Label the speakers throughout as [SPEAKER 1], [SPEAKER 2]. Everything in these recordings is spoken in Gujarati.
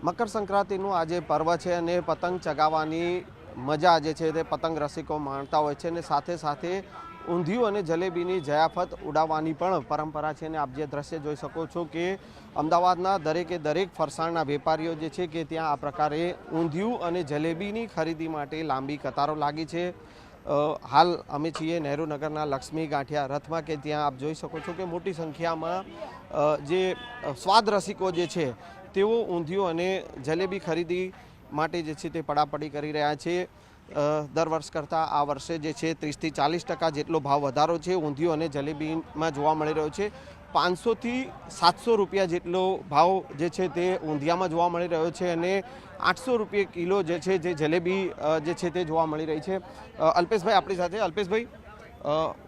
[SPEAKER 1] મકર સંક્રાંતિનું આજે પર્વ છે અને પતંગ ચગાવવાની મજા જે છે તે પતંગ રસિકો માણતા હોય છે અને સાથે સાથે ઊંધિયું અને જલેબીની જયાફત ઉડાવવાની પણ પરંપરા છે અને આપ જે દ્રશ્ય જોઈ શકો છો કે અમદાવાદના દરેકે દરેક ફરસાણના વેપારીઓ જે છે કે ત્યાં આ પ્રકારે ઊંધિયું અને જલેબીની ખરીદી માટે લાંબી કતારો લાગી છે। હાલ અમે છીએ નહેરુનગરના લક્ષ્મી ગાંઠિયા રથમાં કે ત્યાં આપ જોઈ શકો છો કે મોટી સંખ્યામાં જે સ્વાદ રસિકો જે છે તેઓ ઊંધિયું અને જલેબી ખરીદી માટે જે છે તે પડાપડી કરી રહ્યા છે। દર વર્ષ કરતાં આ વર્ષે જે છે 30થી 40% જેટલો ભાવ વધારો છે ઊંધિયું અને જલેબીમાં જોવા મળી રહ્યો છે। 500થી 700 રૂપિયા જેટલો ભાવ જે છે તે ઊંધિયામાં જોવા મળી રહ્યો છે અને 800 રૂપિયા કિલો જે છે જે જલેબી જે છે તે જોવા મળી રહી છે। અલ્પેશભાઈ આપણી સાથે। અલ્પેશભાઈ,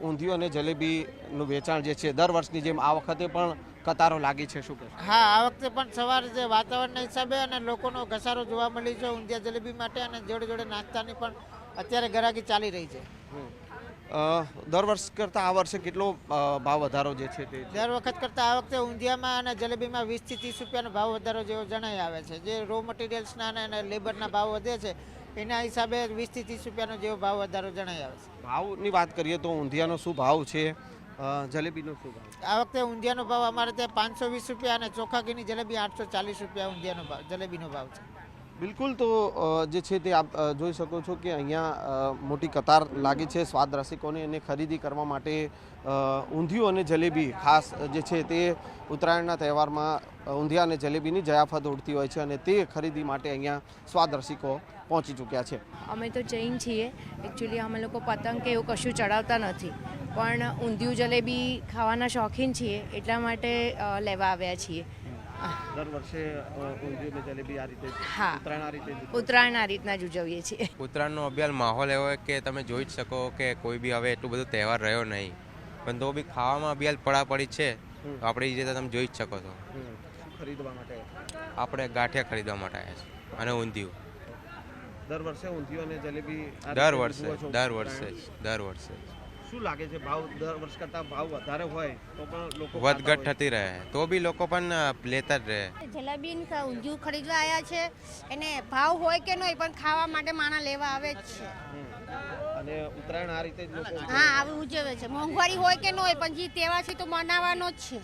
[SPEAKER 1] ઊંધિયું અને જલેબીનું વેચાણ જે છે દર વર્ષની જેમ આ વખતે પણ કતારો લાગી છે, શું કહેશો?
[SPEAKER 2] હા, આ વખતે પણ સવારે જે વાતાવરણના હિસાબે અને લોકોનો ઘસારો જોવા મળી છે ઊંધિયા જલેબી માટે, અને જોડે જોડે નાસ્તાની પણ અત્યારે ગરાગી ચાલી રહી છે।
[SPEAKER 1] દર વર્ષ કરતાં આ વર્ષે કેટલો ભાવ વધારો જે છે તે?
[SPEAKER 2] દર વખત કરતાં આ વખતે ઊંધિયામાં અને જલેબીમાં 20થી 30 રૂપિયાનો ભાવ વધારો જેવો જણાઈ આવે છે। જે રો મટીરિયલ્સના અને લેબરના ભાવ વધે છે એના હિસાબે 20થી 30 રૂપિયાનો જેવો ભાવ વધારો જણાઈ આવે છે।
[SPEAKER 1] ભાવની વાત કરીએ તો ઊંધિયાનો શું ભાવ છે, જલેબીનો શું ભાવ?
[SPEAKER 2] આ વખતે ઊંધિયાનો ભાવ અમારે ત્યાં 520 રૂપિયા અને ચોખા ઘીની જલેબી 840 રૂપિયા ઊંધિયાનો ભાવ જલેબીનો ભાવ છે।
[SPEAKER 1] બિલકુલ, તો જે છે તે આપ જોઈ શકો છો કે અહીંયા મોટી કતાર લાગી છે સ્વાદ રસિકોને અને ખરીદી કરવા માટે ઊંધિયું અને જલેબી ખાસ જે છે તે ઉત્તરાયણના તહેવારમાં ઊંધિયા અને જલેબીની જયાફત ઉડતી હોય છે અને તે ખરીદી માટે અહીંયા સ્વાદ રસિકો પહોંચી ચૂક્યા છે।
[SPEAKER 3] અમે તો જૈન છીએ, એકચ્યુઅલી અમે લોકો પતંગ કે એવું કશું ચડાવતા નથી, પણ ઊંધિયું જલેબી ખાવાના શોખીન છીએ એટલા માટે લેવા આવ્યા છીએ।
[SPEAKER 1] દર વર્ષે ઊંધિયું અને જલેબી આ રીતે
[SPEAKER 3] હા,
[SPEAKER 1] ઉત્તરાયણ આ રીતે
[SPEAKER 3] ઉત્તરાયણ આ રીતના જ ઉજવીએ છીએ।
[SPEAKER 4] ઉત્તરાયણનો અભ્યાલ માહોલ એવો કે તમે જોઈ જ શકો કે કોઈ બી હવે એટલું બધું તહેવાર રહ્યો નહીં, પણ તો બી ખાવામાં અભ્યાલ પડાપડી છે। તો આપણે એ રીતે તમે જોઈ જ શકો છો।
[SPEAKER 1] શું ખરીદવા માટે?
[SPEAKER 4] આપણે ગાંઠિયા ખરીદવા માટે આવ્યા છીએ અને ઊંધિયું
[SPEAKER 1] દર વર્ષે ઊંધિયું અને જલેબી
[SPEAKER 4] દર વર્ષે
[SPEAKER 1] શું લાગે છે ભાવ દર વર્ષ કરતાં ભાવ વધારે હોય તો પણ લોકો
[SPEAKER 4] વધઘટ થતી રહે તો બી લોકો પણ લેતા જ રહે।
[SPEAKER 5] જલેબી ઊંધિયું ખરીદવા આવ્યા છે, એને ભાવ હોય કે નહીં પણ ખાવા માટે માણસ લેવા આવે જ છે।
[SPEAKER 1] અને ઉત્તરાયણ આ રીતે જ લોકો
[SPEAKER 5] હા, આવું ઉજવે છે, મોંઘવારી હોય કે ન હોય પણ જે તહેવાર છે તો મનાવવાનો જ છે।